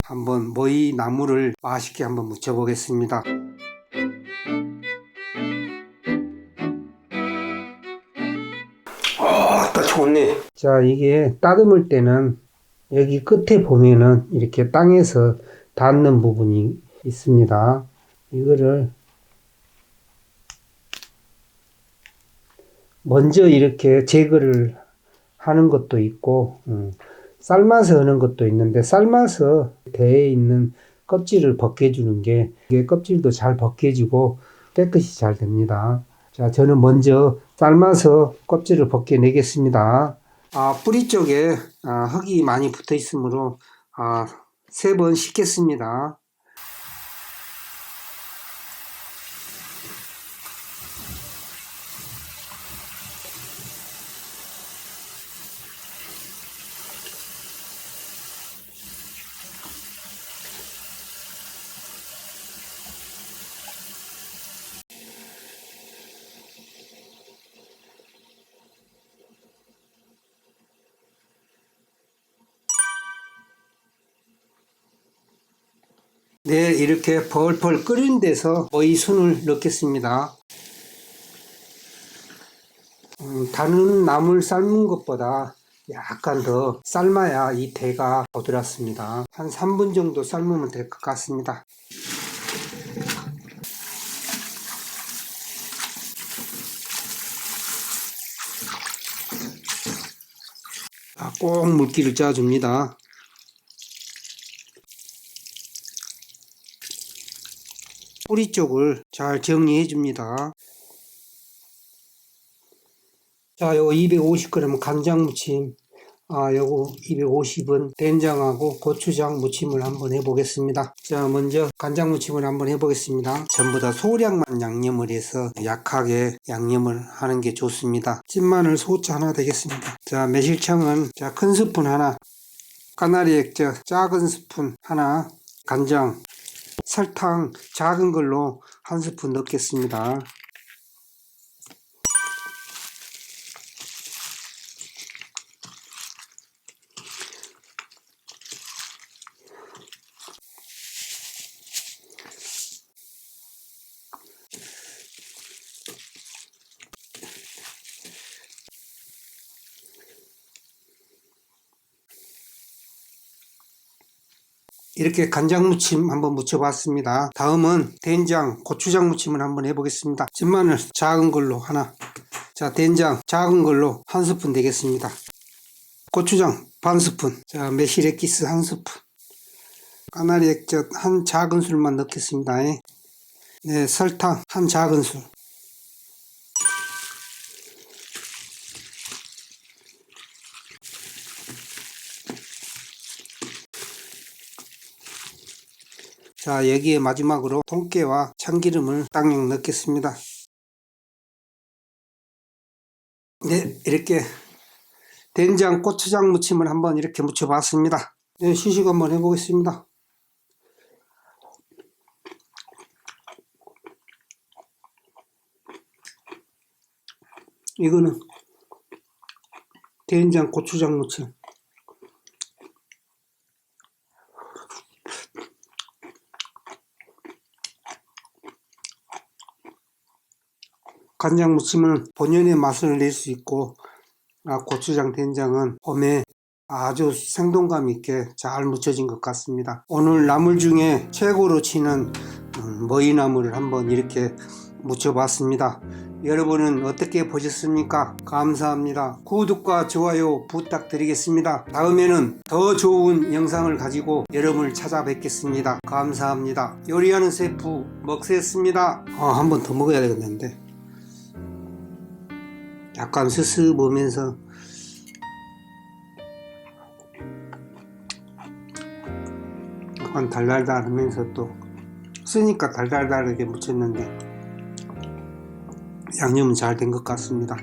한번 머위 나물을 맛있게 한번 무쳐 보겠습니다. 딱 좋네. 자, 이게 따듬을 때는 여기 끝에 보면은 이렇게 땅에서 닿는 부분이 있습니다. 이거를 먼저 이렇게 제거를 하는 것도 있고, 삶아서 하는 것도 있는데, 삶아서 대에 있는 껍질을 벗겨주는 게, 이게 껍질도 잘 벗겨지고 깨끗이 잘 됩니다. 자, 저는 먼저 삶아서 껍질을 벗겨내겠습니다. 뿌리 쪽에 흙이 많이 붙어 있으므로 3번 씻겠습니다. 네, 이렇게 펄펄 끓인 데서 머위 순을 넣겠습니다. 다른 나물 삶은 것보다 약간 더 삶아야 이 대가 부드럽습니다. 한 3분 정도 삶으면 될 것 같습니다. 꼭 물기를 짜줍니다. 뿌리 쪽을 잘 정리해 줍니다. 자, 요거 250g 간장 무침, 요거 250은 된장하고 고추장 무침을 한번 해보겠습니다. 자, 먼저 간장 무침을 한번 해보겠습니다. 전부 다 소량만 양념을 해서 약하게 양념을 하는 게 좋습니다. 찐마늘 소자 하나 되겠습니다. 자, 매실청은 큰 스푼 하나, 까나리 액젓 작은 스푼 하나, 간장, 설탕 작은 걸로 1스푼 넣겠습니다. 이렇게 간장 무침 한번 무쳐봤습니다. 다음은 된장, 고추장 무침을 한번 해보겠습니다. 진마늘 작은 걸로 하나, 자, 된장 작은 걸로 1스푼 되겠습니다. 고추장 반 스푼, 자, 매실액기스 1스푼, 까나리 액젓 한 작은 술만 넣겠습니다. 네, 설탕 한 작은 술, 자, 여기에 마지막으로 통깨와 참기름을 땅랑 넣겠습니다. 네, 이렇게 된장 고추장 무침을 한번 이렇게 무쳐봤습니다. 네, 시식 한번 해보겠습니다. 이거는 된장 고추장 무침, 간장 무침은 본연의 맛을 낼 수 있고, 고추장 된장은 봄에 아주 생동감 있게 잘 무쳐진 것 같습니다. 오늘 나물 중에 최고로 치는 머위나물을 한번 이렇게 무쳐봤습니다. 여러분은 어떻게 보셨습니까? 감사합니다. 구독과 좋아요 부탁드리겠습니다. 다음에는 더 좋은 영상을 가지고 여러분을 찾아뵙겠습니다. 감사합니다. 요리하는 셰프 먹겠습니다. 한 번 더 먹어야 되겠는데 약간 스스보면서 약간 달달달하면서 또 쓰니까 달달달하게 무쳤는데 양념은 잘 된 것 같습니다.